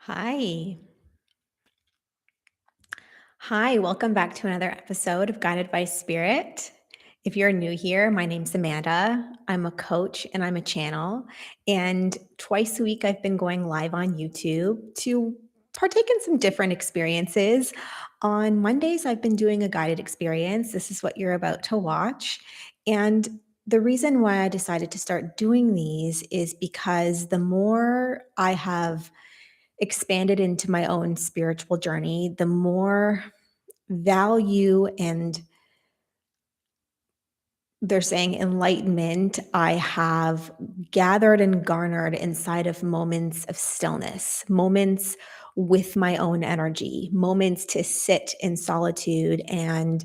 Hi. Hi, welcome back to another episode of Guided by Spirit. If you're new here, my name's Amanda. I'm a coach and I'm a channel. And twice a week, I've been going live on YouTube to partake in some different experiences. On Mondays, I've been doing a guided experience. This is what you're about to watch. And the reason why I decided to start doing these is because the more I have expanded into my own spiritual journey, the more value and they're saying enlightenment I have gathered and garnered inside of moments of stillness, moments with my own energy, moments to sit in solitude and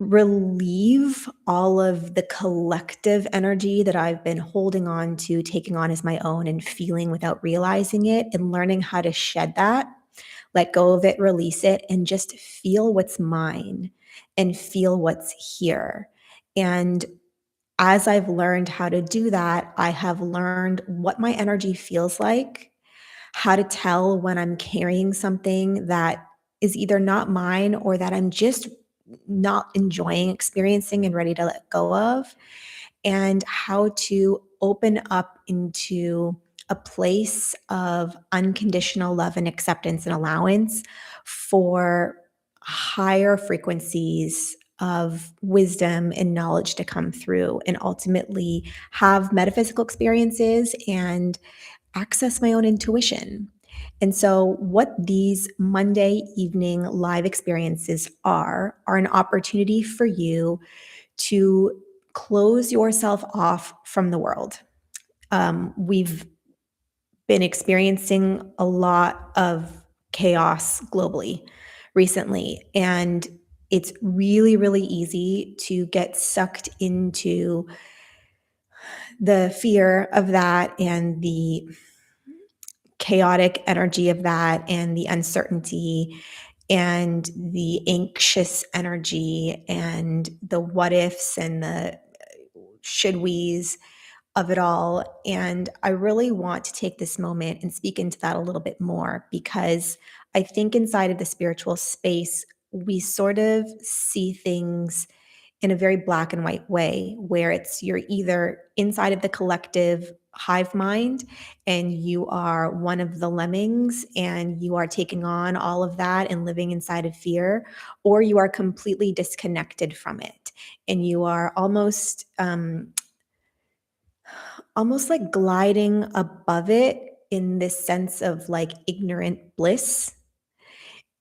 relieve all of the collective energy that I've been holding on to, taking on as my own and feeling without realizing it, and learning how to shed that, let go of it, release it, and just feel what's mine and feel what's here. And as I've learned how to do that, I have learned what my energy feels like, how to tell when I'm carrying something that is either not mine or that I'm just not enjoying experiencing and ready to let go of, and how to open up into a place of unconditional love and acceptance and allowance for higher frequencies of wisdom and knowledge to come through and ultimately have metaphysical experiences and access my own intuition. And so, what these Monday evening live experiences are an opportunity for you to close yourself off from the world. We've been experiencing a lot of chaos globally recently, and it's really, really easy to get sucked into the fear of that and the chaotic energy of that and the uncertainty and the anxious energy and the what ifs and the should we's of it all. And I really want to take this moment and speak into that a little bit more because I think inside of the spiritual space, we sort of see things in a very black and white way where it's you're either inside of the collective hive mind and you are one of the lemmings and you are taking on all of that and living inside of fear, or you are completely disconnected from it and you are almost like gliding above it in this sense of like ignorant bliss,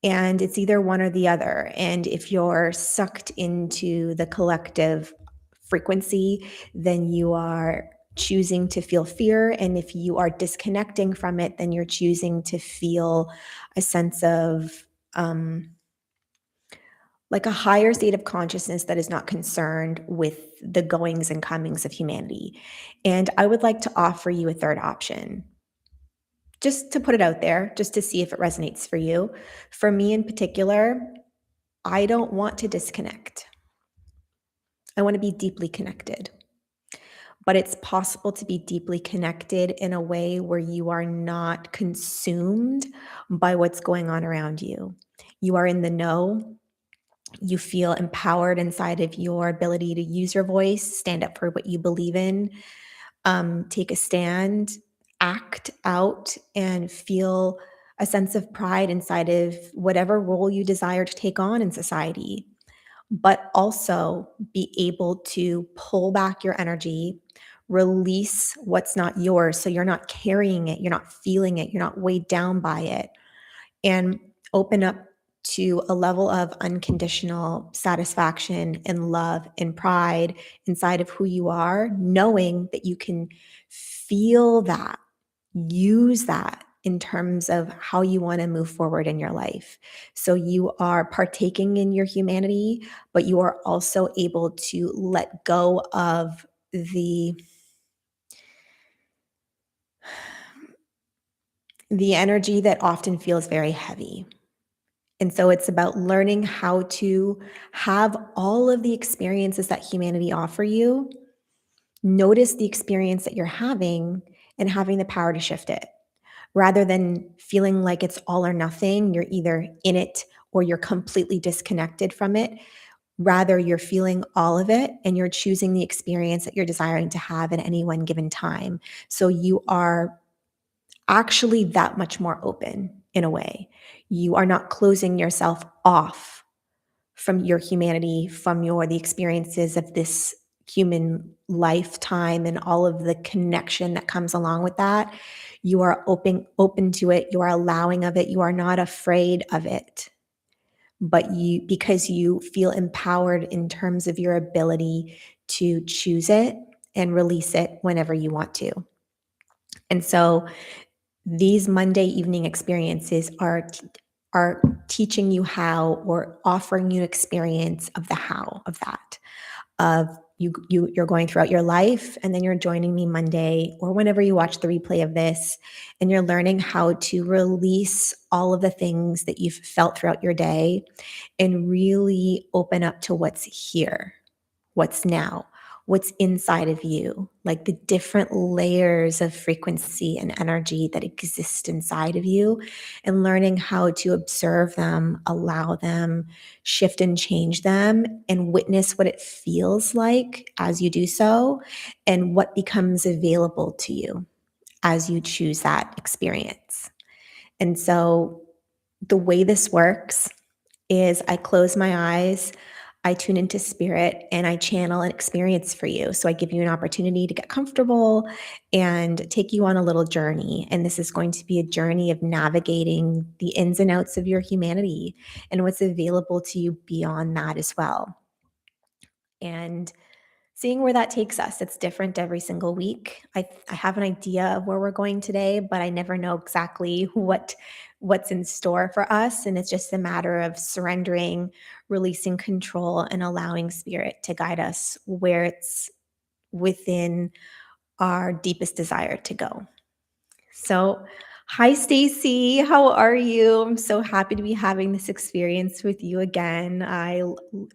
and it's either one or the other. And if you're sucked into the collective frequency, then you are choosing to feel fear. And if you are disconnecting from it, then you're choosing to feel a sense of like a higher state of consciousness that is not concerned with the goings and comings of humanity. And I would like to offer you a third option, just to put it out there, just to see if it resonates for you. For me in particular, I don't want to disconnect. I want to be deeply connected. But it's possible to be deeply connected in a way where you are not consumed by what's going on around you. You are in the know. You feel empowered inside of your ability to use your voice, stand up for what you believe in, take a stand, act out, and feel a sense of pride inside of whatever role you desire to take on in society, but also be able to pull back your energy, release what's not yours. So you're not carrying it, you're not feeling it, you're not weighed down by it, and open up to a level of unconditional satisfaction and love and pride inside of who you are, knowing that you can feel that, use that in terms of how you want to move forward in your life. So you are partaking in your humanity, but you are also able to let go of the energy that often feels very heavy. And so it's about learning how to have all of the experiences that humanity offer you, notice the experience that you're having and having the power to shift it. rather than feeling like it's all or nothing. You're either in it or you're completely disconnected from it. Rather, you're feeling all of it and you're choosing the experience that you're desiring to have at any one given time. So you are actually that much more open in a way. You are not closing yourself off from your humanity, from the experiences of this human lifetime and all of the connection that comes along with that. You are open to it, you are allowing of it, you are not afraid of it. But you, because you feel empowered in terms of your ability to choose it and release it whenever you want to. And so these Monday evening experiences are teaching you how, or offering you experience of the how of that, of you're going throughout your life, and then you're joining me Monday or whenever you watch the replay of this, and you're learning how to release all of the things that you've felt throughout your day and really open up to what's here, what's now, what's inside of you, like the different layers of frequency and energy that exist inside of you, and learning how to observe them, allow them, shift and change them, and witness what it feels like as you do so, and what becomes available to you as you choose that experience. And so the way this works is I close my eyes, I tune into spirit, and I channel an experience for you. So I give you an opportunity to get comfortable and take you on a little journey. And this is going to be a journey of navigating the ins and outs of your humanity and what's available to you beyond that as well. And seeing where that takes us. It's different every single week. I have an idea of where we're going today, but I never know exactly what's in store for us. And it's just a matter of surrendering, releasing control, and allowing spirit to guide us where it's within our deepest desire to go. So, hi Stacy, how are you? I'm so happy to be having this experience with you again.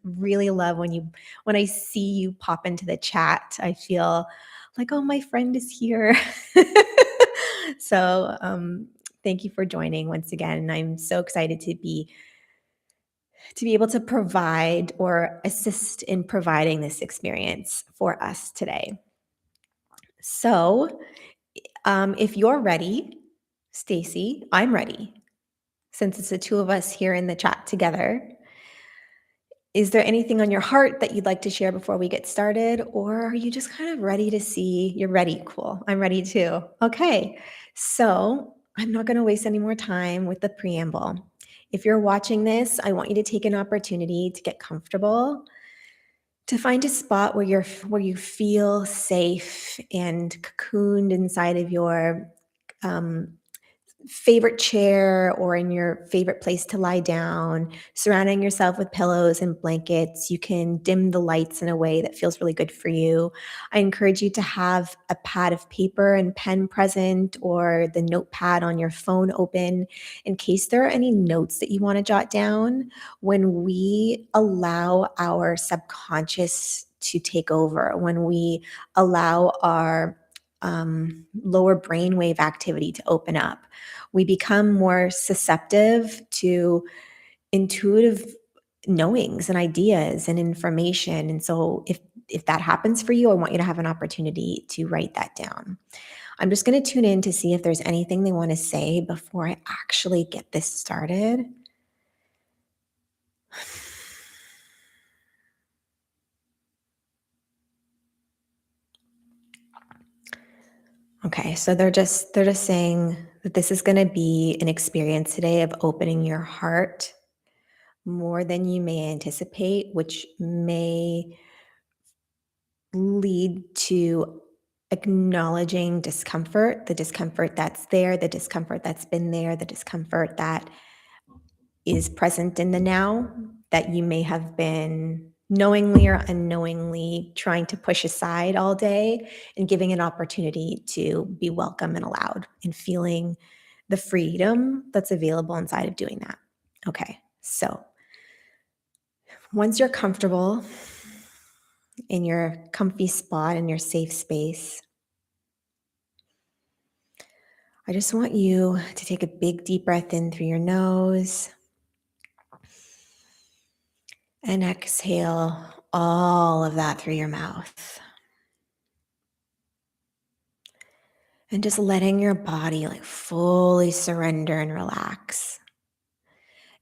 Really love when I see you pop into the chat. I feel like, oh, my friend is here. so, thank you for joining once again. I'm so excited to be able to provide or assist in providing this experience for us today. So, if you're ready, Stacy, I'm ready. Since it's the two of us here in the chat together, is there anything on your heart that you'd like to share before we get started? Or are you just kind of ready to see? You're ready. Cool. I'm ready too. Okay. So I'm not going to waste any more time with the preamble. If you're watching this, I want you to take an opportunity to get comfortable, to find a spot where you feel safe and cocooned inside of your um, favorite chair or in your favorite place to lie down, surrounding yourself with pillows and blankets. You can dim the lights in a way that feels really good for you. I encourage you to have a pad of paper and pen present, or the notepad on your phone open in case there are any notes that you want to jot down. When we allow our subconscious to take over, when we allow our lower brainwave activity to open up, we become more susceptible to intuitive knowings and ideas and information. And so if that happens for you, I want you to have an opportunity to write that down. I'm just going to tune in to see if there's anything they want to say before I actually get this started. Okay, so they're just saying that this is going to be an experience today of opening your heart more than you may anticipate, which may lead to acknowledging discomfort, the discomfort that's there, the discomfort that's been there, the discomfort that is present in the now, that you may have been knowingly or unknowingly trying to push aside all day, and giving an opportunity to be welcome and allowed, and feeling the freedom that's available inside of doing that. Okay, so once you're comfortable in your comfy spot, in your safe space, I just want you to take a big deep breath in through your nose and exhale all of that through your mouth. And just letting your body like fully surrender and relax.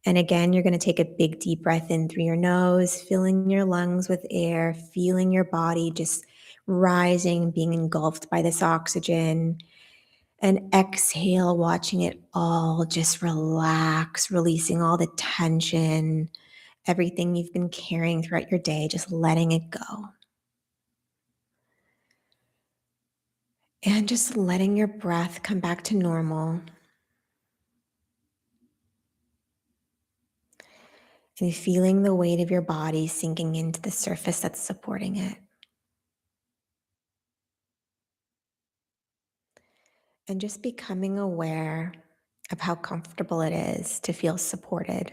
And again, you're going to take a big deep breath in through your nose, filling your lungs with air, feeling your body just rising, being engulfed by this oxygen. And exhale, watching it all just relax, releasing all the tension, everything you've been carrying throughout your day, just letting it go. And just letting your breath come back to normal. And feeling the weight of your body sinking into the surface that's supporting it. And just becoming aware of how comfortable it is to feel supported.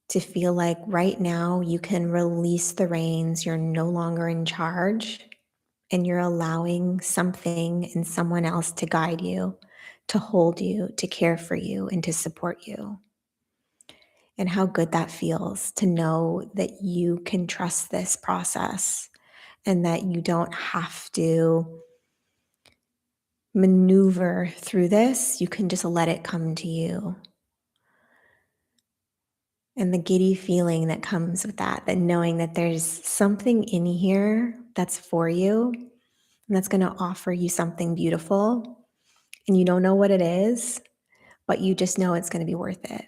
To feel like right now you can release the reins, you're no longer in charge, and you're allowing something and someone else to guide you, to hold you, to care for you, and to support you. And how good that feels to know that you can trust this process and that you don't have to maneuver through this. You can just let it come to you. And the giddy feeling that comes with that knowing that there's something in here that's for you and that's going to offer you something beautiful. And you don't know what it is, but you just know it's going to be worth it.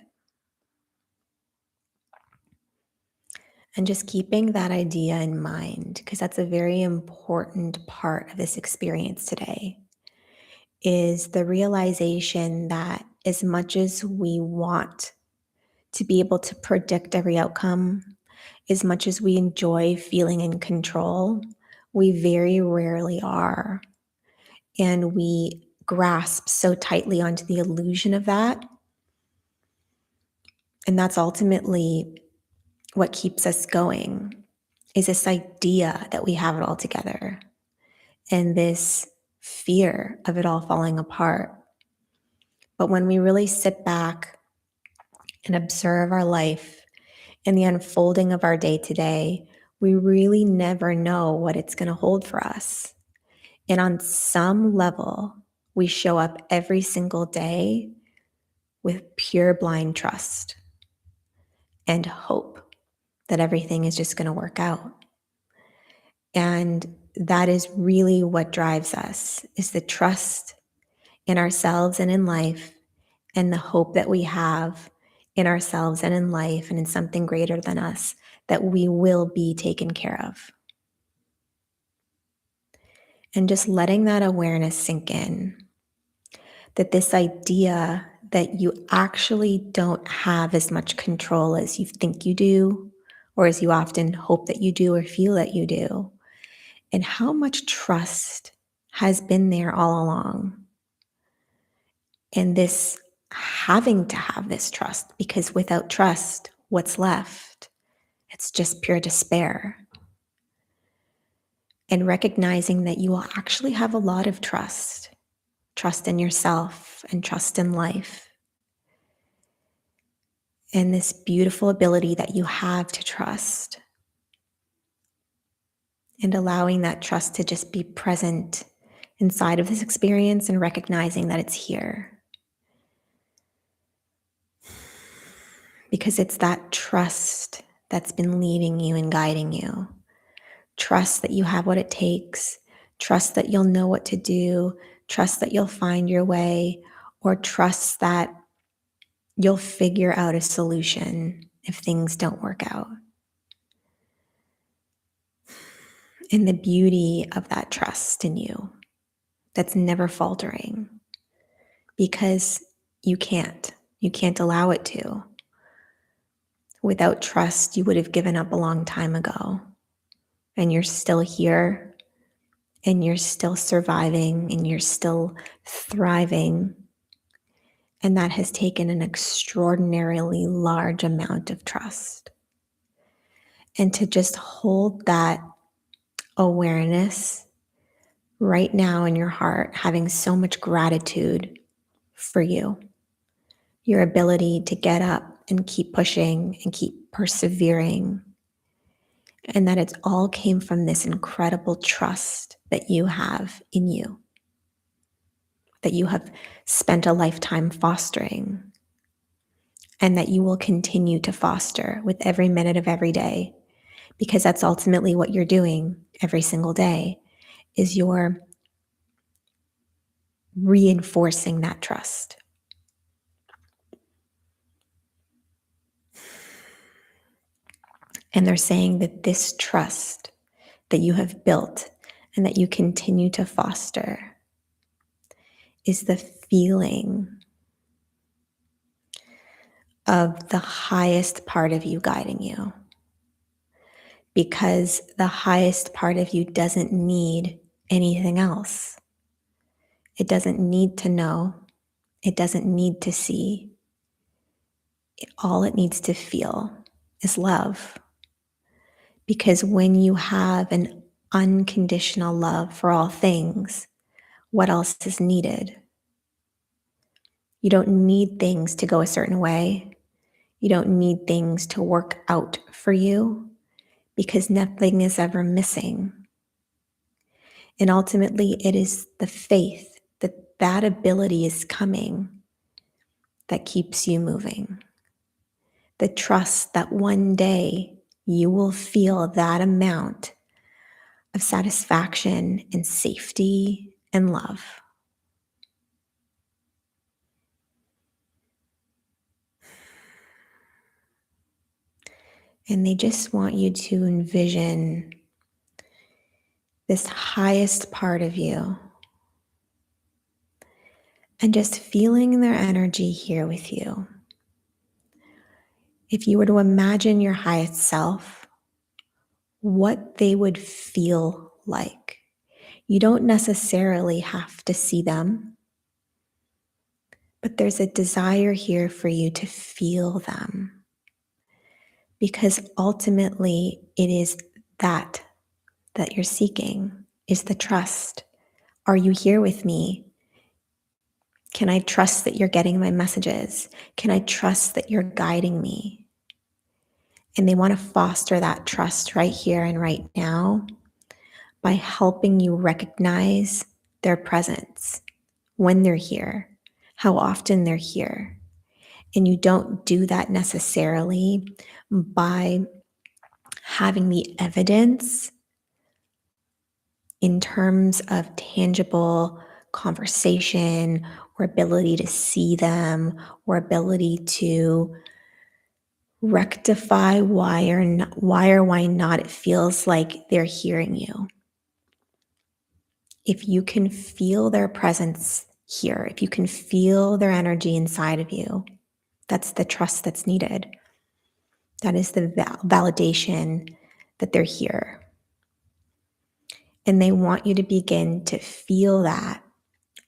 And just keeping that idea in mind, because that's a very important part of this experience today, is the realization that as much as we want to be able to predict every outcome, as much as we enjoy feeling in control, we very rarely are. And we grasp so tightly onto the illusion of that. And that's ultimately what keeps us going, is this idea that we have it all together and this fear of it all falling apart. But when we really sit back and observe our life and the unfolding of our day to day, we really never know what it's going to hold for us. And on some level, we show up every single day with pure blind trust and hope that everything is just going to work out. And that is really what drives us, is the trust in ourselves and in life, and the hope that we have in ourselves and in life and in something greater than us, that we will be taken care of. And just letting that awareness sink in, that this idea that you actually don't have as much control as you think you do, or as you often hope that you do or feel that you do, and how much trust has been there all along. And this having to have this trust, because without trust, what's left? It's just pure despair. And recognizing that you will actually have a lot of trust in yourself and trust in life. And this beautiful ability that you have to trust. And allowing that trust to just be present inside of this experience and recognizing that it's here. Because it's that trust that's been leading you and guiding you. Trust that you have what it takes. Trust that you'll know what to do. Trust that you'll find your way. Or trust that you'll figure out a solution if things don't work out. And the beauty of that trust in you that's never faltering, because you can't allow it to. Without trust, you would have given up a long time ago, and you're still here, and you're still surviving, and you're still thriving. And that has taken an extraordinarily large amount of trust. And to just hold that awareness right now in your heart, having so much gratitude for you, your ability to get up and keep pushing and keep persevering, and that it's all came from this incredible trust that you have in you, that you have spent a lifetime fostering, and that you will continue to foster with every minute of every day, because that's ultimately what you're doing every single day, is you're reinforcing that trust. And they're saying that this trust that you have built and that you continue to foster is the feeling of the highest part of you guiding you. Because the highest part of you doesn't need anything else. It doesn't need to know. It doesn't need to see. All it needs to feel is love. Because when you have an unconditional love for all things, what else is needed? You don't need things to go a certain way. You don't need things to work out for you, because nothing is ever missing. And ultimately, it is the faith that that ability is coming that keeps you moving. The trust that one day you will feel that amount of satisfaction and safety and love. And they just want you to envision this highest part of you and just feeling their energy here with you. If you were to imagine your highest self, what they would feel like. You don't necessarily have to see them, but there's a desire here for you to feel them, because ultimately it is that you're seeking, is the trust. Are you here with me? Can I trust that you're getting my messages? Can I trust that you're guiding me? And they want to foster that trust right here and right now by helping you recognize their presence, when they're here, how often they're here. And you don't do that necessarily by having the evidence in terms of tangible conversation or ability to see them or ability to rectify why or why not it feels like they're hearing you. If you can feel their presence here, if you can feel their energy inside of you, that's the trust that's needed. That is the validation that they're here. And they want you to begin to feel that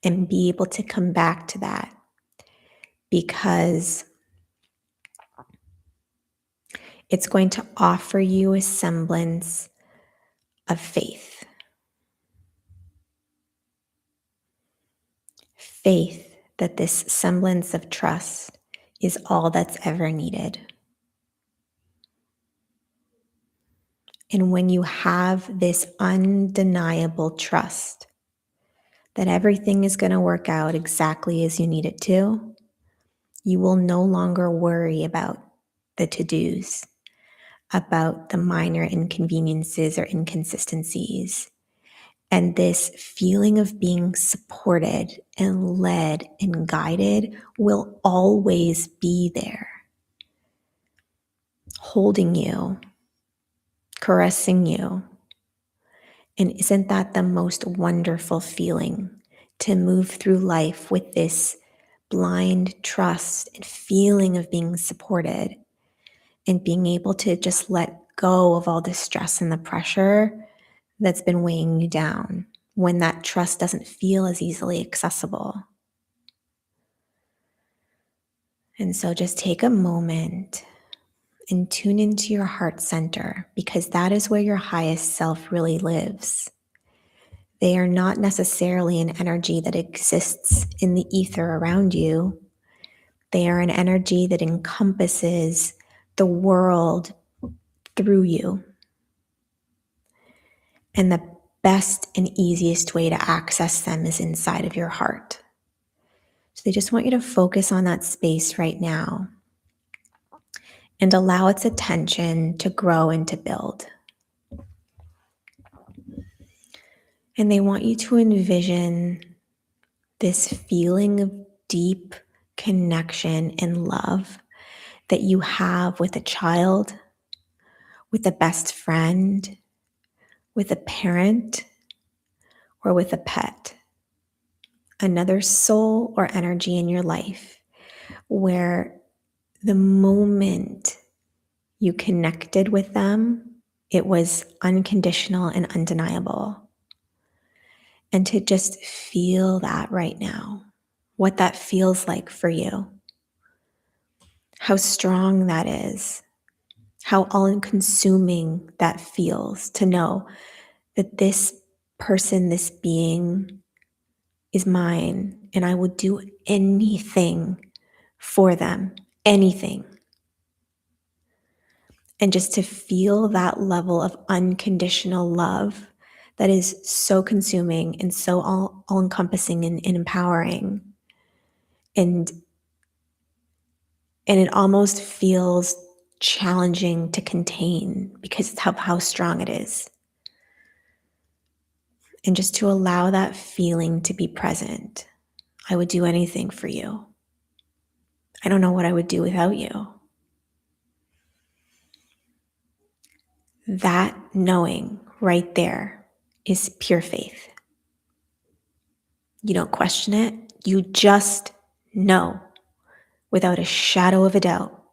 and be able to come back to that, because it's going to offer you a semblance of faith. Faith that this semblance of trust is all that's ever needed. And when you have this undeniable trust that everything is going to work out exactly as you need it to, you will no longer worry about the to-dos, about the minor inconveniences or inconsistencies. And this feeling of being supported and led and guided will always be there, holding you, caressing you. And isn't that the most wonderful feeling, to move through life with this blind trust and feeling of being supported and being able to just let go of all the stress and the pressure that's been weighing you down when that trust doesn't feel as easily accessible. And so just take a moment and tune into your heart center, because that is where your highest self really lives. They are not necessarily an energy that exists in the ether around you. They are an energy that encompasses the world through you. And the best and easiest way to access them is inside of your heart. So they just want you to focus on that space right now and allow its attention to grow and to build. And they want you to envision this feeling of deep connection and love that you have with a child, with a best friend, with a parent, or with a pet. Another soul or energy in your life where the moment you connected with them, it was unconditional and undeniable. And to just feel that right now, what that feels like for you, how strong that is, how all-consuming that feels to know that this person, this being is mine, and I will do anything for them, anything. And just to feel that level of unconditional love that is so consuming and so all-encompassing and empowering. And it almost feels challenging to contain because of how strong it is. And just to allow that feeling to be present. I would do anything for you. I don't know what I would do without you. That knowing right there is pure faith. You don't question it. You just know without a shadow of a doubt.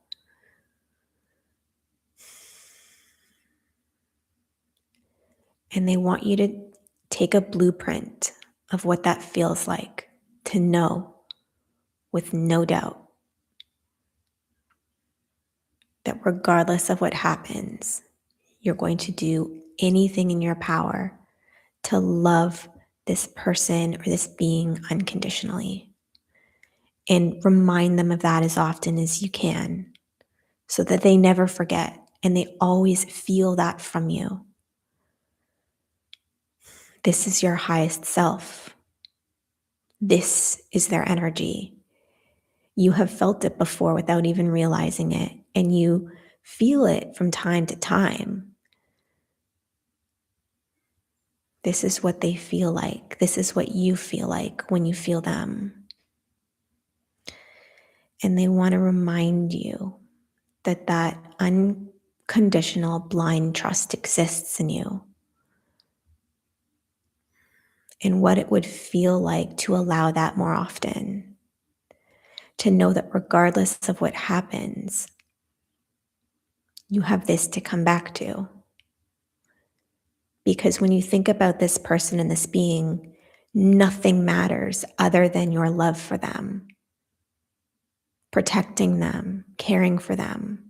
And they want you to take a blueprint of what that feels like to know with no doubt that regardless of what happens, you're going to do anything in your power to love this person or this being unconditionally. And remind them of that as often as you can so that they never forget and they always feel that from you. This is your highest self. This is their energy. You have felt it before without even realizing it, and you feel it from time to time. This is what they feel like. This is what you feel like when you feel them. And they want to remind you that that unconditional blind trust exists in you. And what it would feel like to allow that more often. To know that regardless of what happens, you have this to come back to. Because when you think about this person and this being, nothing matters other than your love for them, protecting them, caring for them.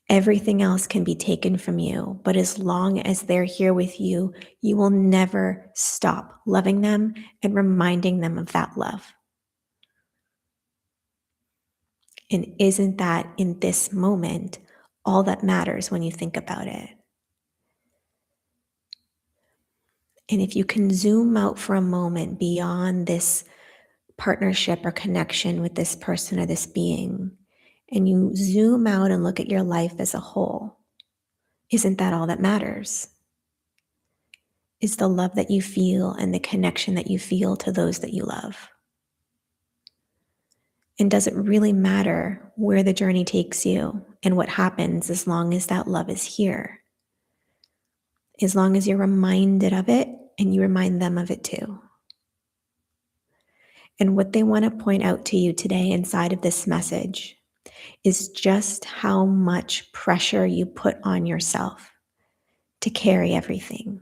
Everything else can be taken from you, but as long as they're here with you, you will never stop loving them and reminding them of that love. And isn't that in this moment all that matters when you think about it? And if you can zoom out for a moment beyond this partnership or connection with this person or this being, and you zoom out and look at your life as a whole, isn't that all that matters? Is the love that you feel and the connection that you feel to those that you love? And does it really matter where the journey takes you and what happens as long as that love is here? As long as you're reminded of it and you remind them of it too. And what they want to point out to you today inside of this message is just how much pressure you put on yourself to carry everything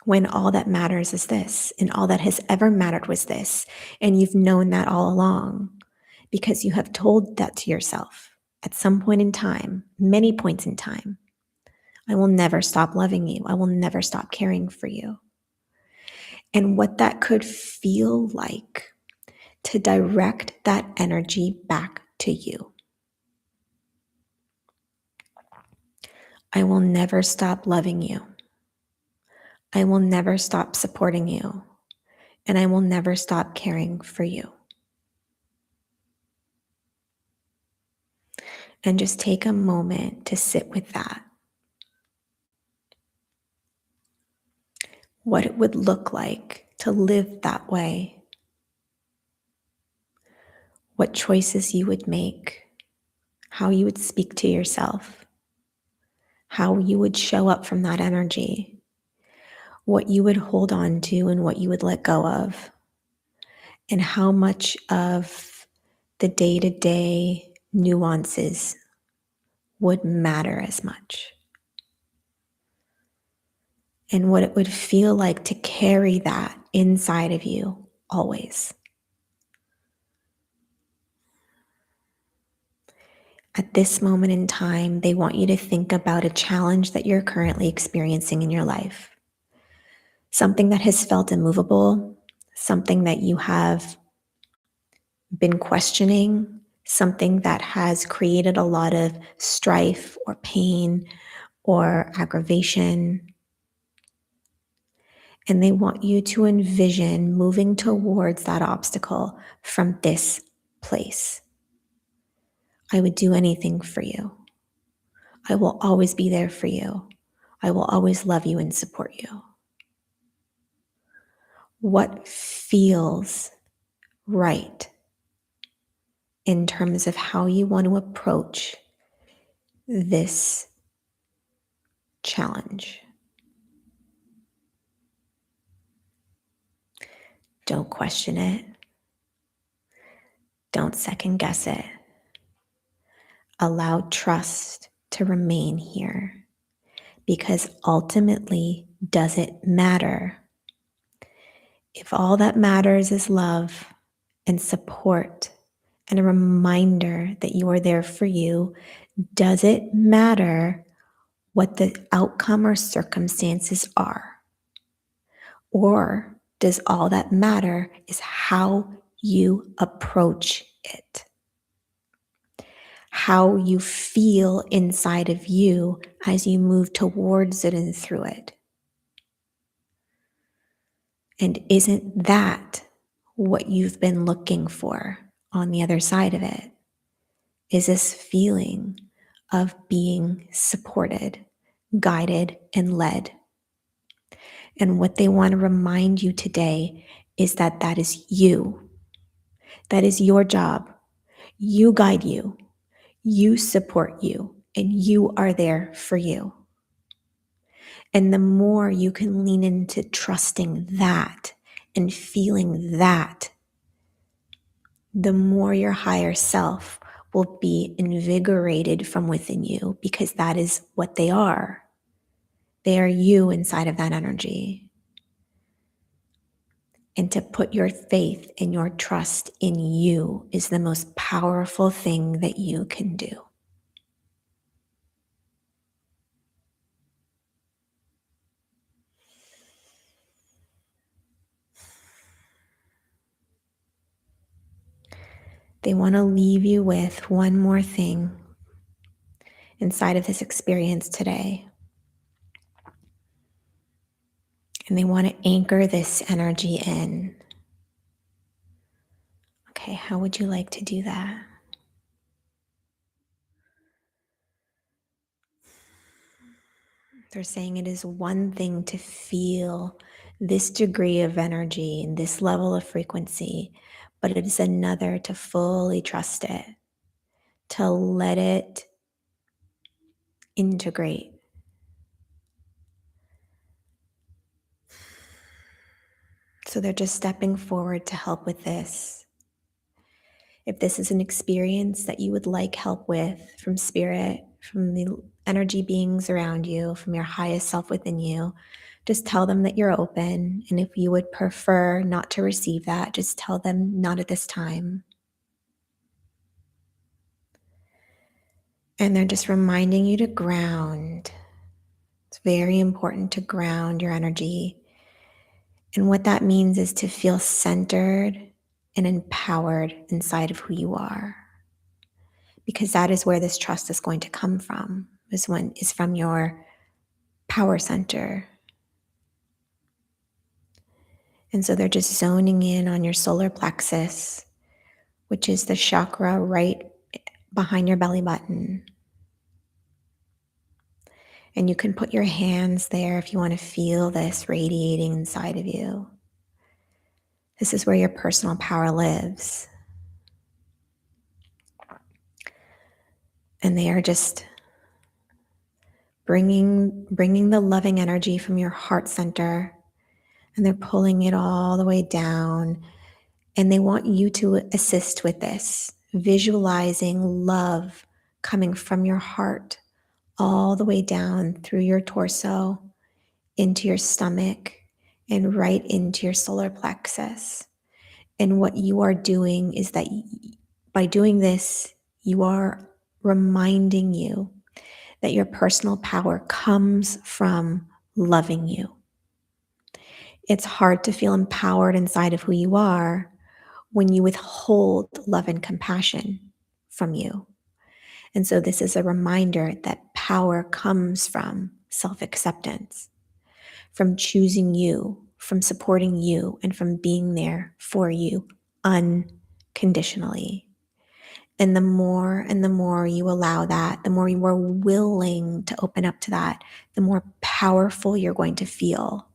when all that matters is this, and all that has ever mattered was this, and you've known that all along because you have told that to yourself at some point in time, many points in time. I will never stop loving you. I will never stop caring for you. and what that could feel like to direct that energy back to you. I will never stop loving you. I will never stop supporting you. And I will never stop caring for you. And just take a moment to sit with that. What it would look like to live that way. What choices you would make. How you would speak to yourself. How you would show up from that energy. What you would hold on to and what you would let go of. And how much of the day-to-day nuances would matter as much. And what it would feel like to carry that inside of you always. At this moment in time, they want you to think about a challenge that you're currently experiencing in your life. Something that has felt immovable, something that you have been questioning, something that has created a lot of strife or pain or aggravation. And they want you to envision moving towards that obstacle from this place. I would do anything for you. I will always be there for you. I will always love you and support you. What feels right in terms of how you want to approach this challenge? Don't question it. Don't second guess it. Allow trust to remain here, because ultimately, does it matter? If all that matters is love and support and a reminder that you are there for you, does it matter what the outcome or circumstances are? Or does all that matter is how you approach it? How you feel inside of you as you move towards it and through it? And isn't that what you've been looking for on the other side of it? Is this feeling of being supported, guided, and led. And what they want to remind you today is that that is you. That is your job. You guide you. You support you. And you are there for you. And the more you can lean into trusting that and feeling that, the more your higher self will be invigorated from within you, because that is what they are. They are you inside of that energy. And to put your faith and your trust in you is the most powerful thing that you can do. They want to leave you with one more thing inside of this experience today. And they want to anchor this energy in. Okay, how would you like to do that? They're saying it is one thing to feel this degree of energy and this level of frequency, but it is another to fully trust it, to let it integrate. So they're just stepping forward to help with this. If this is an experience that you would like help with from spirit, from the energy beings around you, from your highest self within you, just tell them that you're open. And if you would prefer not to receive that, just tell them not at this time. And they're just reminding you to ground. It's very important to ground your energy And what that means is to feel centered and empowered inside of who you are, because that is where this trust is going to come from, is from your power center. And so they're just zoning in on your solar plexus, which is the chakra right behind your belly button. And you can put your hands there if you want to feel this radiating inside of you. This is where your personal power lives. And they are just bringing the loving energy from your heart center, and they're pulling it all the way down. And they want you to assist with this, visualizing love coming from your heart all the way down through your torso, into your stomach, and right into your solar plexus. And what you are doing is that by doing this, you are reminding you that your personal power comes from loving you. It's hard to feel empowered inside of who you are when you withhold love and compassion from you. And so this is a reminder that power comes from self-acceptance, from choosing you, from supporting you, and from being there for you unconditionally. And the more you allow that, the more you are willing to open up to that, the more powerful you're going to feel,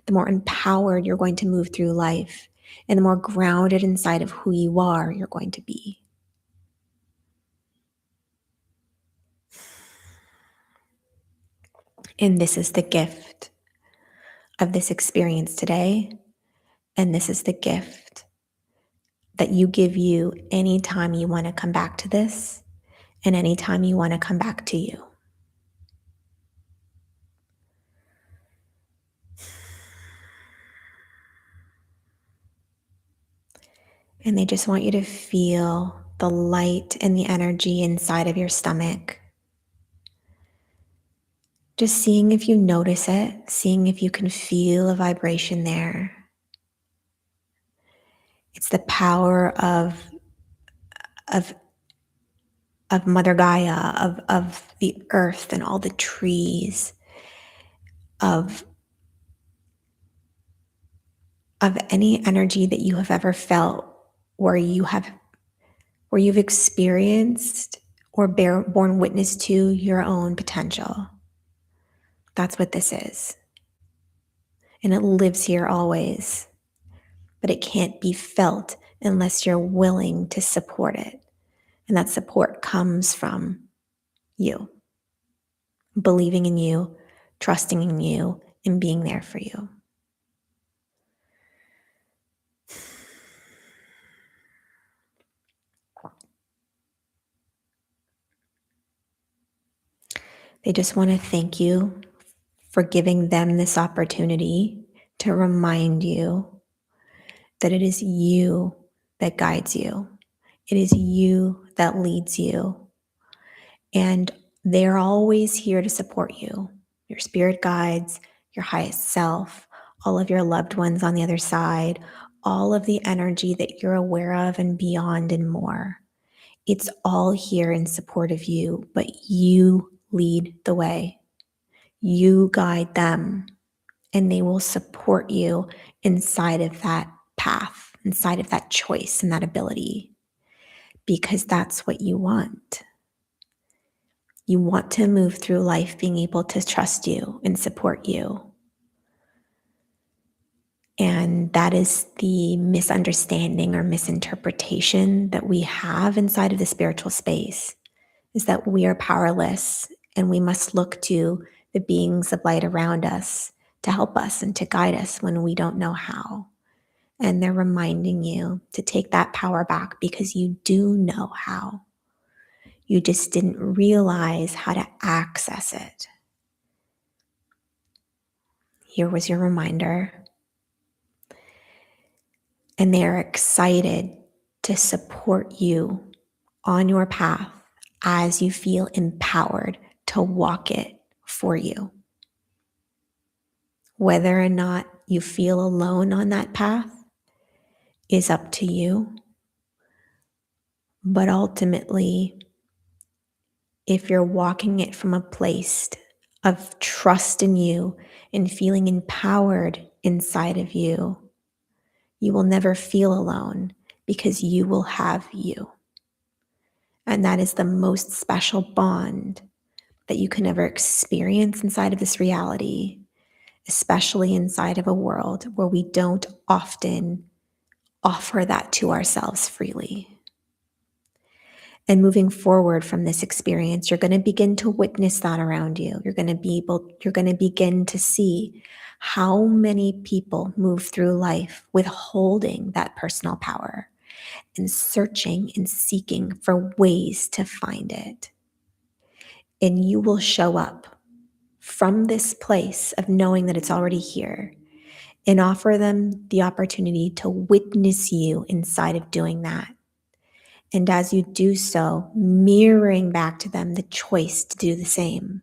the more empowered you're going to move through life, and the more grounded inside of who you are you're going to be. And this is the gift of this experience today. And this is the gift that you give you anytime you want to come back to this and anytime you want to come back to you. And they just want you to feel the light and the energy inside of your stomach. Just seeing if you notice it, seeing if you can feel a vibration there. It's the power of Mother Gaia, of the earth and all the trees, of any energy that you have ever felt where you've experienced or borne witness to your own potential. That's what this is. And it lives here always, but it can't be felt unless you're willing to support it. And that support comes from you, believing in you, trusting in you, and being there for you. They just want to thank you for giving them this opportunity to remind you that it is you that guides you. It is you that leads you. And they're always here to support you, your spirit guides, your highest self, all of your loved ones on the other side, all of the energy that you're aware of and beyond and more. It's all here in support of you, but you lead the way. You guide them, and they will support you inside of that path, inside of that choice and that ability, because that's what you want. You want to move through life being able to trust you and support you. And that is the misunderstanding or misinterpretation that we have inside of the spiritual space, is that we are powerless and we must look to the beings of light around us to help us and to guide us when we don't know how. And they're reminding you to take that power back because you do know how. You just didn't realize how to access it. Here was your reminder. And they are excited to support you on your path as you feel empowered to walk it for you. Whether or not you feel alone on that path is up to you. But ultimately, if you're walking it from a place of trust in you and feeling empowered inside of you, you will never feel alone because you will have you. And that is the most special bond that you can ever experience inside of this reality, especially inside of a world where we don't often offer that to ourselves freely. And moving forward from this experience, you're going to begin to witness that around you. You're going to begin to see how many people move through life withholding that personal power and searching and seeking for ways to find it. And you will show up from this place of knowing that it's already here and offer them the opportunity to witness you inside of doing that. And as you do so, mirroring back to them the choice to do the same.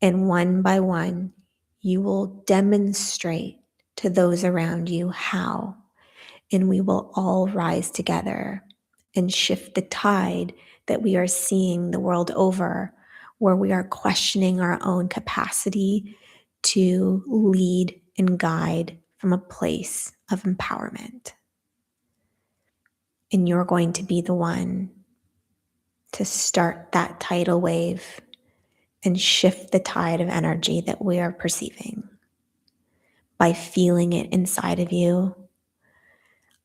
And one by one, you will demonstrate to those around you how, and we will all rise together and shift the tide that we are seeing the world over, where we are questioning our own capacity to lead and guide from a place of empowerment. And you're going to be the one to start that tidal wave and shift the tide of energy that we are perceiving by feeling it inside of you,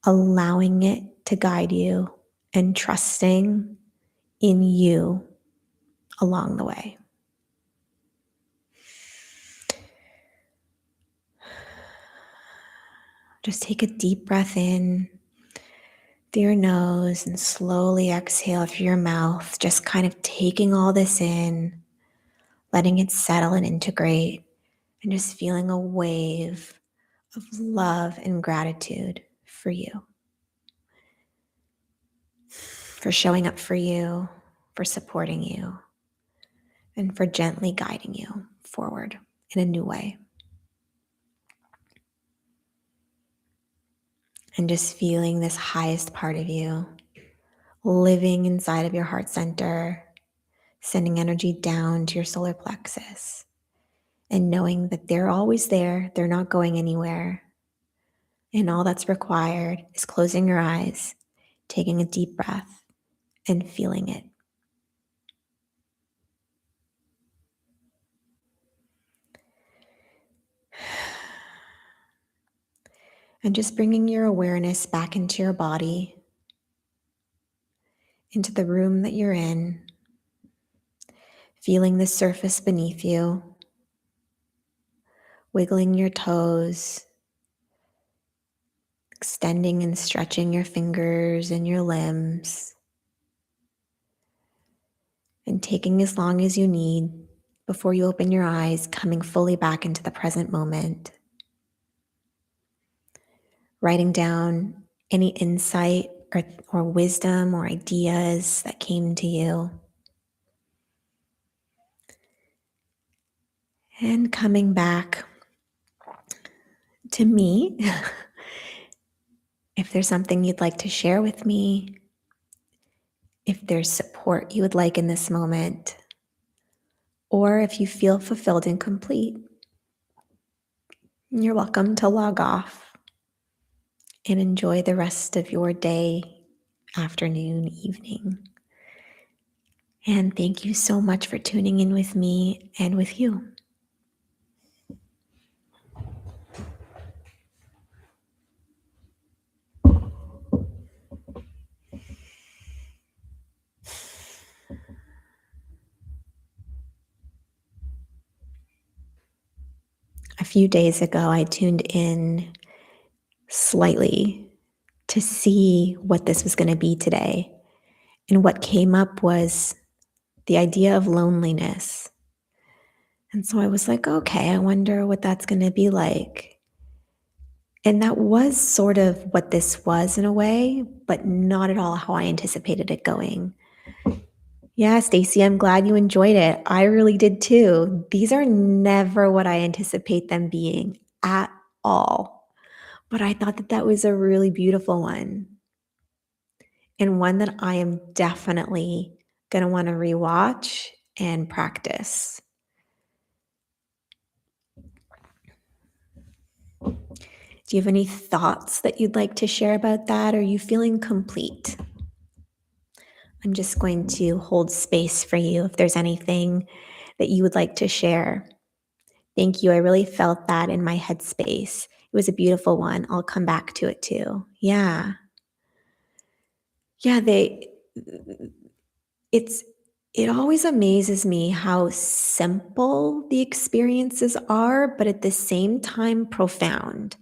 allowing it to guide you, and trusting in you along the way. Just take a deep breath in through your nose and slowly exhale through your mouth, just kind of taking all this in, letting it settle and integrate, and just feeling a wave of love and gratitude for you, for showing up for you, for supporting you, and for gently guiding you forward in a new way. And just feeling this highest part of you living inside of your heart center, sending energy down to your solar plexus, and knowing that they're always there, they're not going anywhere. And all that's required is closing your eyes, taking a deep breath, and feeling it. And just bringing your awareness back into your body, into the room that you're in, feeling the surface beneath you, wiggling your toes, extending and stretching your fingers and your limbs, and taking as long as you need before you open your eyes, coming fully back into the present moment. Writing down any insight or wisdom or ideas that came to you. And coming back to me, if there's something you'd like to share with me, if there's support you would like in this moment, or if you feel fulfilled and complete, you're welcome to log off and enjoy the rest of your day, afternoon, evening. And thank you so much for tuning in with me and with you. A few days ago, I tuned in slightly to see what this was going to be today. And what came up was the idea of loneliness. And so I was like, okay, I wonder what that's going to be like. And that was sort of what this was in a way, but not at all how I anticipated it going. Yeah, Stacey, I'm glad you enjoyed it. I really did too. These are never what I anticipate them being at all. But I thought that that was a really beautiful one, and one that I am definitely going to want to rewatch and practice. Do you have any thoughts that you'd like to share about that? Are you feeling complete? I'm just going to hold space for you if there's anything that you would like to share. Thank you. I really felt that in my headspace. It was a beautiful one. I'll come back to it too. Yeah. Yeah, it's it always amazes me how simple the experiences are, but at the same time profound.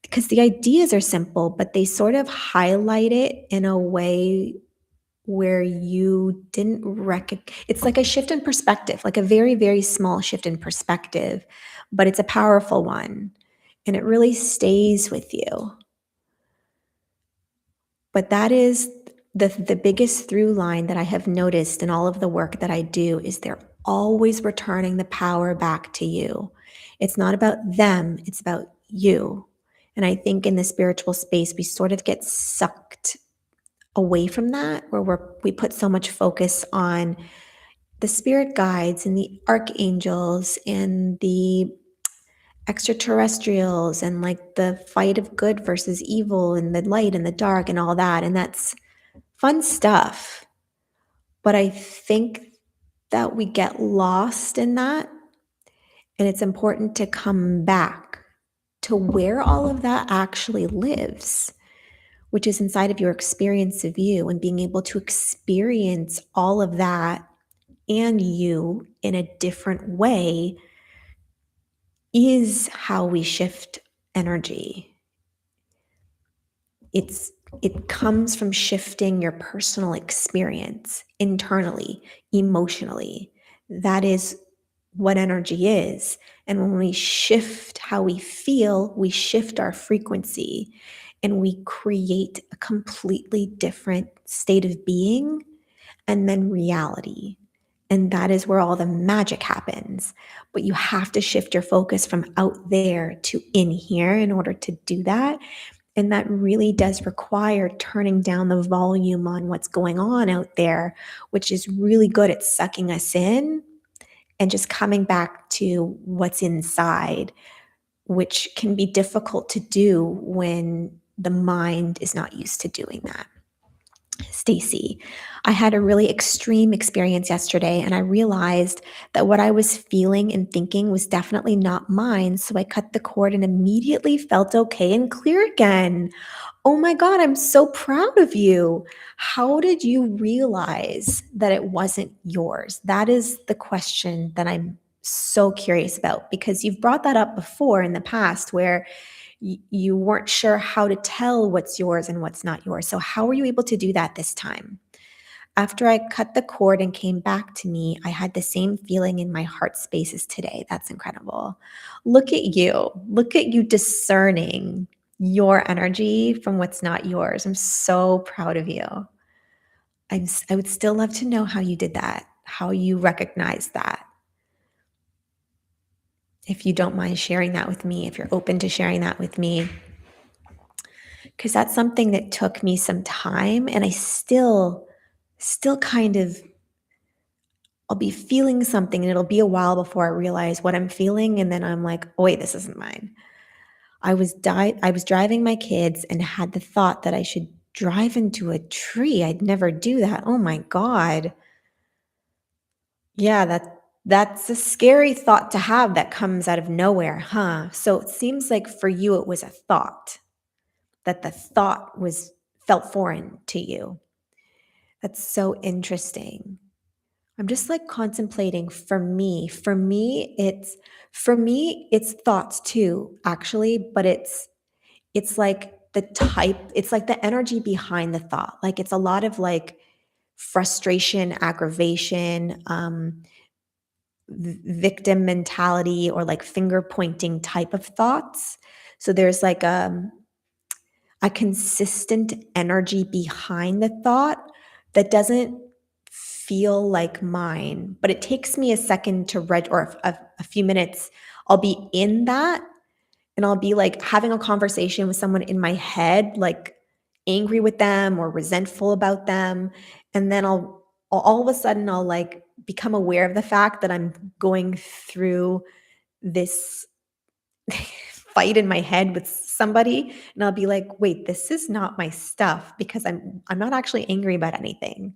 Because the ideas are simple, but they sort of highlight it in a way where you didn't recognize. It's like a shift in perspective, like a very, very small shift in perspective, but it's a powerful one, and it really stays with you. But that is the biggest through line that I have noticed in all of the work that I do is they're always returning the power back to you. It's not about them, it's about you. And I think in the spiritual space, we sort of get sucked away from that, where we put so much focus on the spirit guides and the archangels and the extraterrestrials and like the fight of good versus evil and the light and the dark and all that. And that's fun stuff. But I think that we get lost in that. And it's important to come back to where all of that actually lives, which is inside of your experience of you, and being able to experience all of that and you in a different way is how we shift energy. It's it comes from shifting your personal experience internally, emotionally. That is what energy is. And when we shift how we feel, we shift our frequency and we create a completely different state of being and then reality. And that is where all the magic happens. But you have to shift your focus from out there to in here in order to do that. And that really does require turning down the volume on what's going on out there, which is really good at sucking us in and just coming back to what's inside, which can be difficult to do when the mind is not used to doing that. Stacy, I had a really extreme experience yesterday and I realized that what I was feeling and thinking was definitely not mine. So I cut the cord and immediately felt okay and clear again. Oh my God, I'm so proud of you. How did you realize that it wasn't yours? That is the question that I'm so curious about, because you've brought that up before in the past where you weren't sure how to tell what's yours and what's not yours. So, how were you able to do that this time? After I cut the cord and came back to me, I had the same feeling in my heart spaces today. That's incredible. Look at you. Look at you discerning your energy from what's not yours. I'm so proud of you. I would still love to know how you did that, how you recognized that. If you don't mind sharing that with me, if you're open to sharing that with me, because that's something that took me some time and I still kind of I'll be feeling something and it'll be a while before I realize what I'm feeling, and then I'm like, "Oh wait, this isn't mine." I was driving my kids and had the thought that I should drive into a tree. I'd never do that. Oh my god. Yeah, that's a scary thought to have that comes out of nowhere, huh? So it seems like for you it was a thought, that the thought was felt foreign to you. That's so interesting. I'm just like contemplating for me it's thoughts too actually, but it's like it's like the energy behind the thought. Like it's a lot of like frustration, aggravation, victim mentality, or like finger pointing type of thoughts. So there's like a consistent energy behind the thought that doesn't feel like mine, but it takes me a second to or a few minutes. I'll be in that and I'll be like having a conversation with someone in my head, like angry with them or resentful about them. And then all of a sudden I'll like become aware of the fact that I'm going through this fight in my head with somebody, and I'll be like, "Wait, this is not my stuff because I'm not actually angry about anything."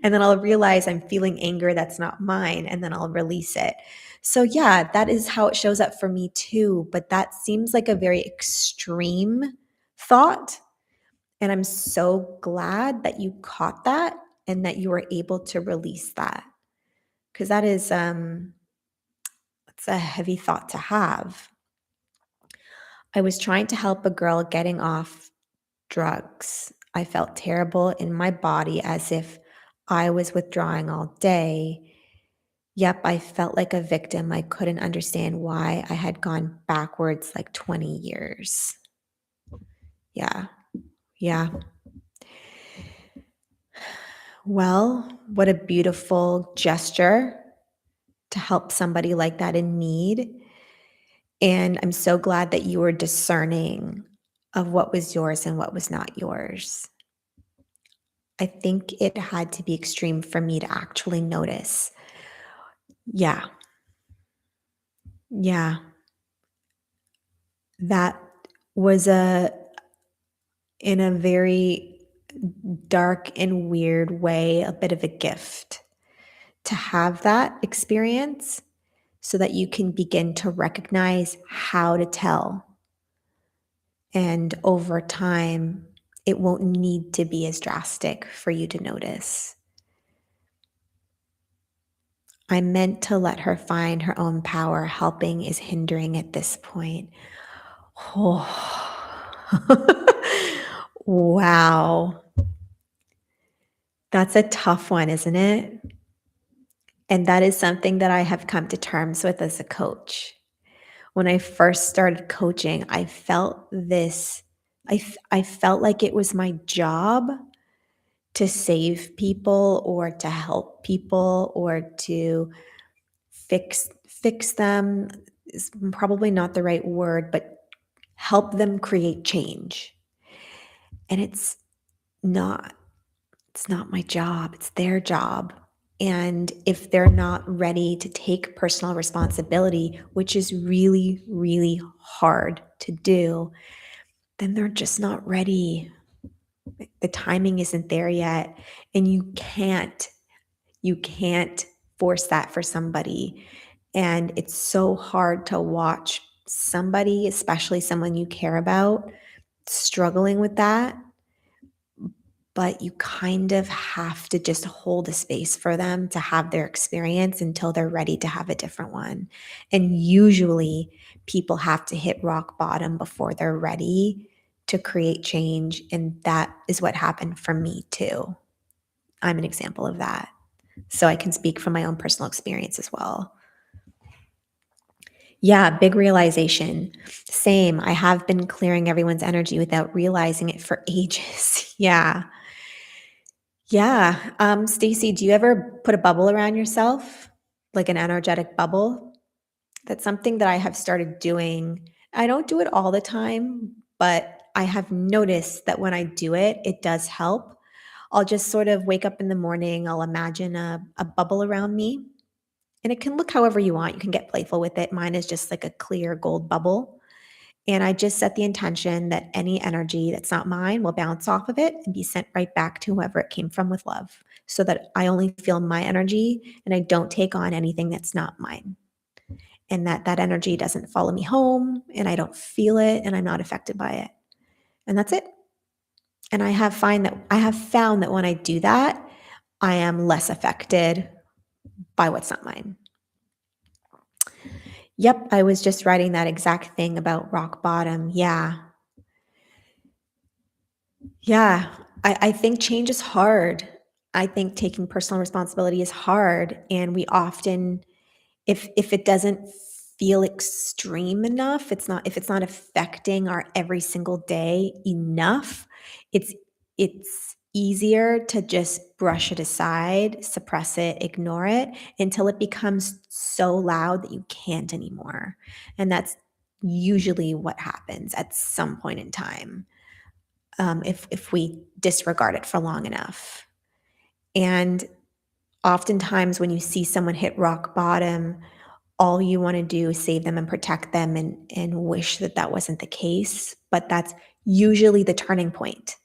And then I'll realize I'm feeling anger that's not mine, and then I'll release it. So yeah, that is how it shows up for me too, but that seems like a very extreme thought, and I'm so glad that you caught that and that you were able to release that because that is it's a heavy thought to have. I was trying to help a girl getting off drugs. I felt terrible in my body as if I was withdrawing all day. Yep, I felt like a victim. I couldn't understand why I had gone backwards like 20 years. Yeah, yeah. Well, what a beautiful gesture to help somebody like that in need. And I'm so glad that you were discerning of what was yours and what was not yours. I think it had to be extreme for me to actually notice. Yeah. Yeah. That was in a very dark and weird way, a bit of a gift to have that experience so that you can begin to recognize how to tell. And over time, it won't need to be as drastic for you to notice. I meant to let her find her own power. Helping is hindering at this point. Oh. Wow. That's a tough one, isn't it? And that is something that I have come to terms with as a coach. When I first started coaching, I felt this I felt like it was my job to save people or to help people or to fix them is probably not the right word, but help them create change. And not it's not my job, it's their job. And if they're not ready to take personal responsibility, which is really, really hard to do, then they're just not ready. The timing isn't there yet. And you can't force that for somebody. And it's so hard to watch somebody, especially someone you care about, struggling with that, but you kind of have to just hold a space for them to have their experience until they're ready to have a different one. And usually people have to hit rock bottom before they're ready to create change. And that is what happened for me too. I'm an example of that. So I can speak from my own personal experience as well. Yeah, big realization. Same. I have been clearing everyone's energy without realizing it for ages. Yeah. Yeah. Stacy, do you ever put a bubble around yourself? Like an energetic bubble? That's something that I have started doing. I don't do it all the time, but I have noticed that when I do it, it does help. I'll just sort of wake up in the morning, I'll imagine a bubble around me, and it can look however you want. You can get playful with it. Mine is just like a clear gold bubble. And I just set the intention that any energy that's not mine will bounce off of it and be sent right back to whoever it came from with love so that I only feel my energy and I don't take on anything that's not mine. And that energy doesn't follow me home and I don't feel it and I'm not affected by it. And that's it. And I have found that when I do that, I am less affected by what's not mine. Yep, I was just writing that exact thing about rock bottom. Yeah. Yeah. I think change is hard. I think taking personal responsibility is hard. And we often, if it doesn't feel extreme enough, if it's not affecting our every single day enough, it's easier to just brush it aside, suppress it, ignore it until it becomes so loud that you can't anymore. And that's usually what happens at some point in time, if we disregard it for long enough. And oftentimes, when you see someone hit rock bottom, all you want to do is save them and protect them and wish that that wasn't the case. But that's usually the turning point.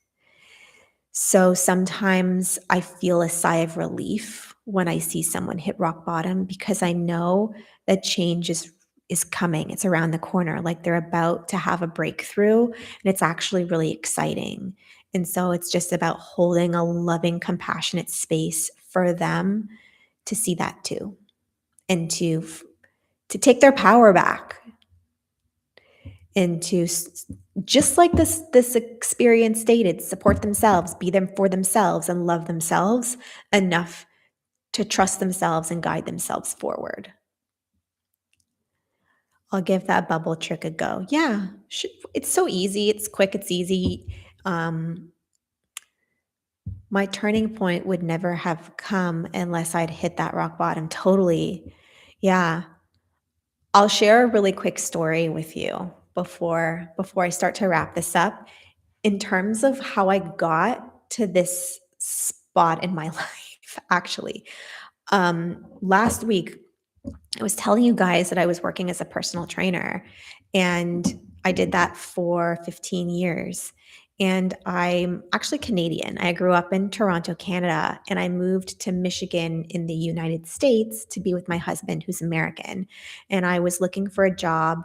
So sometimes I feel a sigh of relief when I see someone hit rock bottom because I know that change is coming. It's around the corner, like they're about to have a breakthrough, and it's actually really exciting. And so it's just about holding a loving, compassionate space for them to see that too, and to take their power back, and just like this experience stated, support themselves, be them for themselves, and love themselves enough to trust themselves and guide themselves forward. I'll give that bubble trick a go. Yeah, it's so easy. It's quick. It's easy. Um, my turning point would never have come unless I'd hit that rock bottom. Totally. Yeah. I'll share a really quick story with you before I start to wrap this up. In terms of how I got to this spot in my life, actually, last week I was telling you guys that I was working as a personal trainer, and I did that for 15 years. And I'm actually Canadian. I grew up in Toronto, Canada, and I moved to Michigan in the United States to be with my husband, who's American. And I was looking for a job,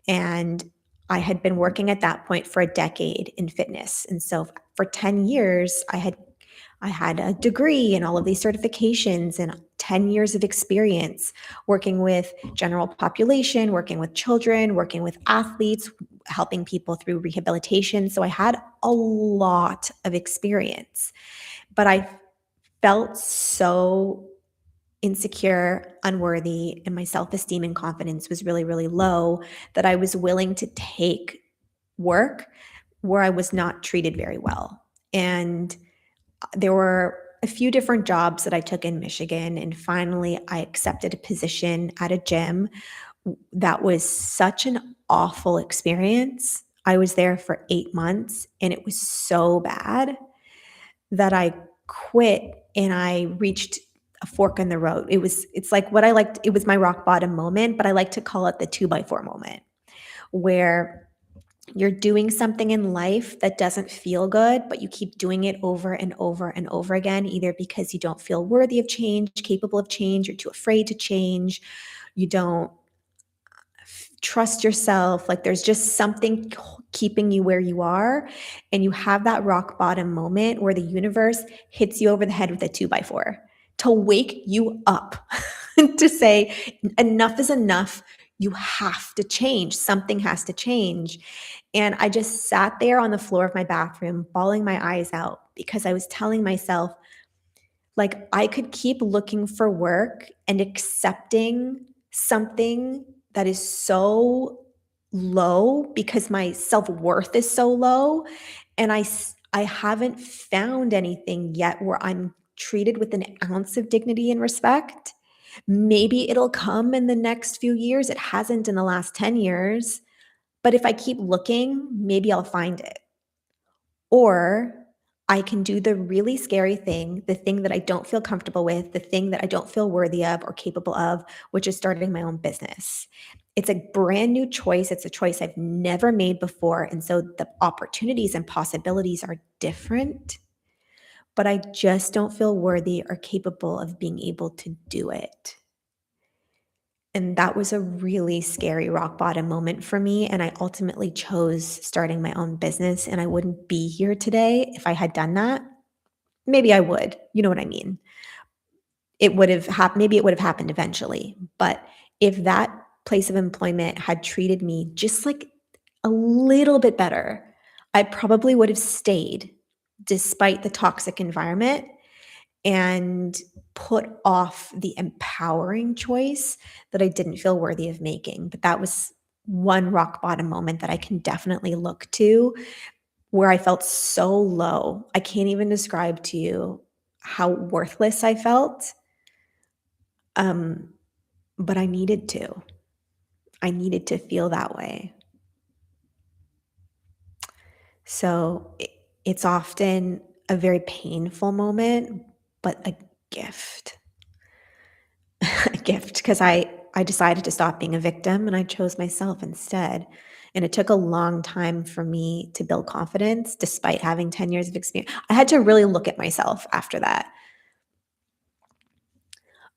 and I had been working at that point for a decade in fitness. And so for 10 years, I had a degree and all of these certifications and 10 years of experience working with general population, working with children, working with athletes, helping people through rehabilitation. So I had a lot of experience, but I felt so insecure, unworthy, and my self esteem and confidence was really, really low that I was willing to take work where I was not treated very well. And there were a few different jobs that I took in Michigan, and finally I accepted a position at a gym that was such an awful experience. I was there for 8 months, and it was so bad that I quit, and I reached a fork in the road. It's like what I liked, it was my rock bottom moment, but I like to call it the 2 by 4 moment, where you're doing something in life that doesn't feel good, but you keep doing it over and over and over again, either because you don't feel worthy of change, capable of change, you're too afraid to change, you don't trust yourself. Like there's just something keeping you where you are. And you have that rock bottom moment where the universe hits you over the head with a 2 by 4 to wake you up, to say, enough is enough. You have to change. Something has to change. And I just sat there on the floor of my bathroom, bawling my eyes out because I was telling myself, like, I could keep looking for work and accepting something that is so low because my self-worth is so low, and I haven't found anything yet where I'm treated with an ounce of dignity and respect. Maybe it'll come in the next few years. It hasn't in the last 10 years, but if I keep looking, maybe I'll find it. Or I can do the really scary thing, the thing that I don't feel comfortable with, the thing that I don't feel worthy of or capable of, which is starting my own business. It's a brand new choice. It's a choice I've never made before. And so the opportunities and possibilities are different, but I just don't feel worthy or capable of being able to do it. And that was a really scary rock bottom moment for me, and I ultimately chose starting my own business, and I wouldn't be here today if I had done that. Maybe I would, you know what I mean? It would have maybe it would have happened eventually, but if that place of employment had treated me just, like, a little bit better, I probably would have stayed despite the toxic environment and put off the empowering choice that I didn't feel worthy of making. But that was one rock bottom moment that I can definitely look to where I felt so low. I can't even describe to you how worthless I felt, um, but I needed to. I needed to feel that way. So it's often a very painful moment, but a gift, a gift because I decided to stop being a victim and I chose myself instead. And it took a long time for me to build confidence despite having 10 years of experience. I had to really look at myself after that.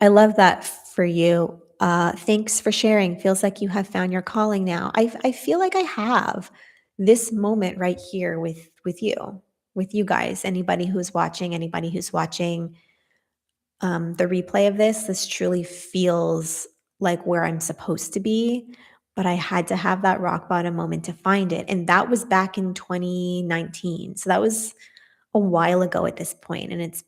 I love that for you. Thanks for sharing. Feels like you have found your calling now. I feel like I have this moment right here with you guys. Anybody who's watching the replay of this. This truly feels like where I'm supposed to be. But I had to have that rock bottom moment to find it, and that was back in 2019. So that was a while ago at this point, and it's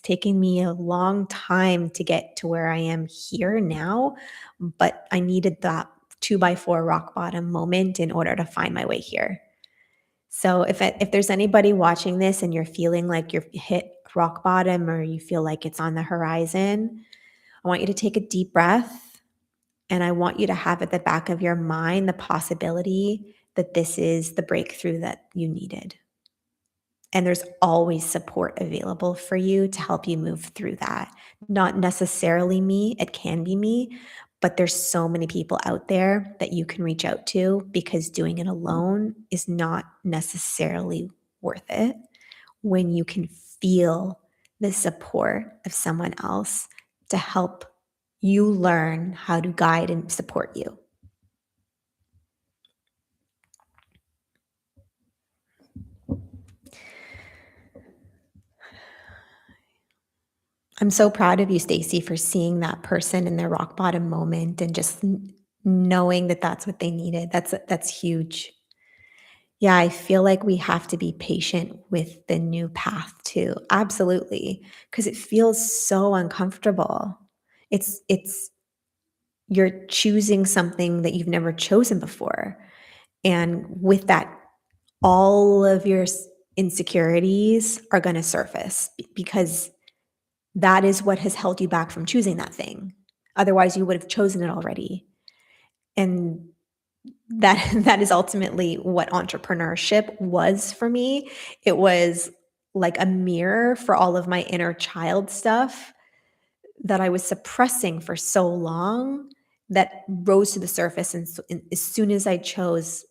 taken me a long time to get to where I am here now, but I needed that 2 by 4 rock bottom moment in order to find my way here. So if there's anybody watching this and you're feeling like you've hit rock bottom or you feel like it's on the horizon, I want you to take a deep breath, and I want you to have at the back of your mind the possibility that this is the breakthrough that you needed. And there's always support available for you to help you move through that. Not necessarily me, it can be me, but there's so many people out there that you can reach out to because doing it alone is not necessarily worth it when you can feel the support of someone else to help you learn how to guide and support you. I'm so proud of you, Stacy, for seeing that person in their rock bottom moment and just knowing that that's what they needed. That's huge. Yeah, I feel like we have to be patient with the new path too. Absolutely, because it feels so uncomfortable. It's you're choosing something that you've never chosen before. And with that, all of your insecurities are going to surface because that is what has held you back from choosing that thing. Otherwise, you would have chosen it already. And that that is ultimately what entrepreneurship was for me. It was like a mirror for all of my inner child stuff that I was suppressing for so long that rose to the surface and as soon as I chose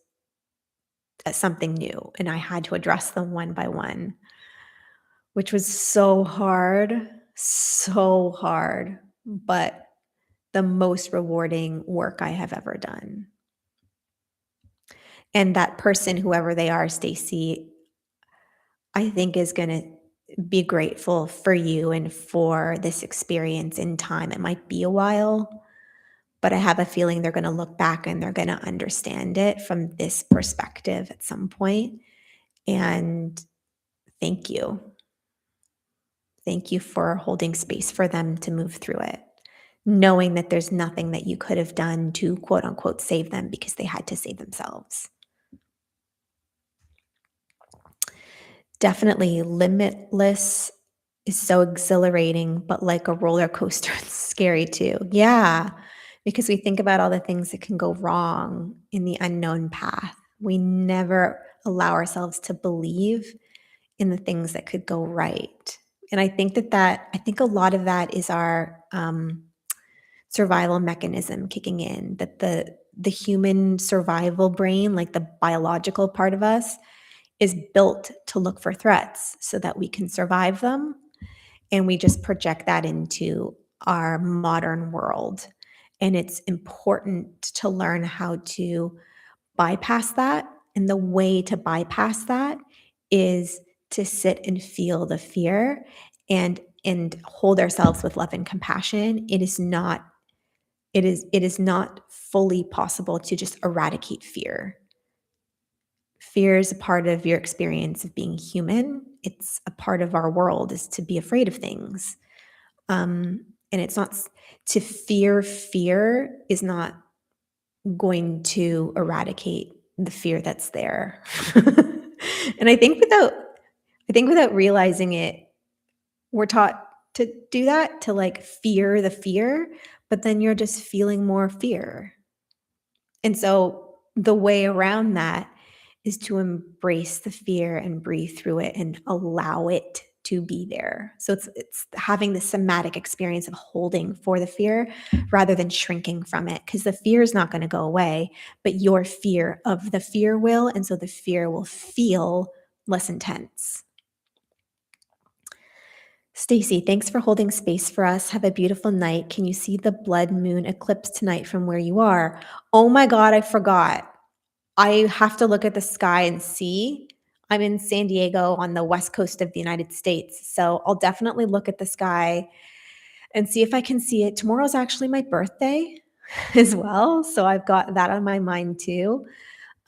something new and I had to address them one by one, which was so hard, but the most rewarding work I have ever done. And that person, whoever they are, Stacy, I think is going to be grateful for you and for this experience in time. It might be a while, but I have a feeling they're going to look back and they're going to understand it from this perspective at some point. And thank you. Thank you for holding space for them to move through it, knowing that there's nothing that you could have done to quote unquote save them because they had to save themselves. Definitely limitless is so exhilarating, but like a roller coaster, it's scary too. Yeah, because we think about all the things that can go wrong in the unknown path. We never allow ourselves to believe in the things that could go right. And I think a lot of that is our survival mechanism kicking in, that the human survival brain, like the biological part of us, is built to look for threats so that we can survive them. And we just project that into our modern world. And it's important to learn how to bypass that. And the way to bypass that is to sit and feel the fear and hold ourselves with love and compassion. It is not fully possible to just eradicate fear. Fear is a part of your experience of being human. It's a part of our world is to be afraid of things. And it's not to fear is not going to eradicate the fear that's there. And I think without realizing it, we're taught to do that, to like fear the fear, but then you're just feeling more fear. And so the way around that is to embrace the fear and breathe through it and allow it to be there. So it's having the somatic experience of holding for the fear rather than shrinking from it, because the fear is not going to go away, but your fear of the fear will, and so the fear will feel less intense. Stacy, thanks for holding space for us. Have a beautiful night. Can you see the blood moon eclipse tonight from where you are? Oh my God, I forgot. I have to look at the sky and see. I'm in San Diego on the west coast of the United States. So I'll definitely look at the sky and see if I can see it. Tomorrow's actually my birthday as well. So I've got that on my mind too.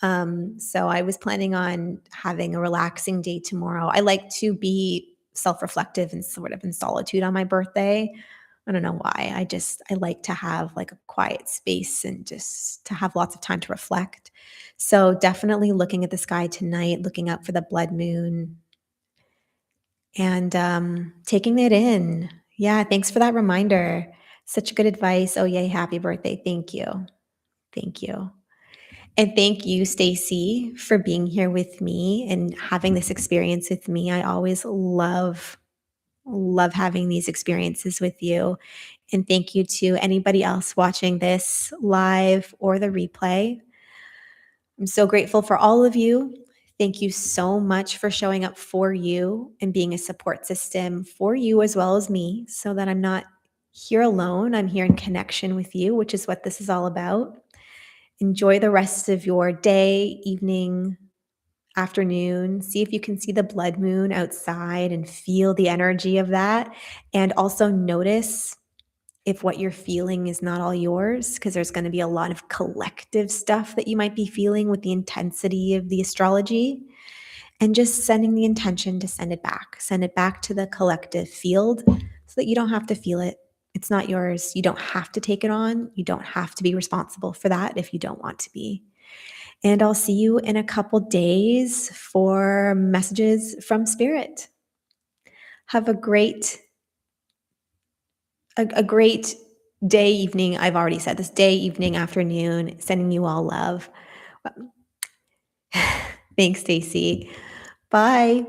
So I was planning on having a relaxing day tomorrow. I like to be self-reflective and sort of in solitude on my birthday. I don't know why. I like to have like a quiet space and just to have lots of time to reflect. So definitely looking at the sky tonight, looking up for the blood moon and taking it in. Yeah, thanks for that reminder. Such good advice. Oh yay, happy birthday. Thank you. Thank you. And thank you, Stacy, for being here with me and having this experience with me. I always love having these experiences with you. And thank you to anybody else watching this live or the replay. I'm so grateful for all of you. Thank you so much for showing up for you and being a support system for you as well as me, so that I'm not here alone. I'm here in connection with you, which is what this is all about. Enjoy the rest of your day, evening, afternoon. See if you can see the blood moon outside and feel the energy of that. And also notice if what you're feeling is not all yours, because there's going to be a lot of collective stuff that you might be feeling with the intensity of the astrology. And just sending the intention to send it back. Send it back to the collective field so that you don't have to feel it. It's not yours. You don't have to take it on. You don't have to be responsible for that if you don't want to be. And I'll see you in a couple days for messages from Spirit. Have a great day, evening. I've already said this: day, evening, afternoon. Sending you all love. Thanks, Stacy. Bye.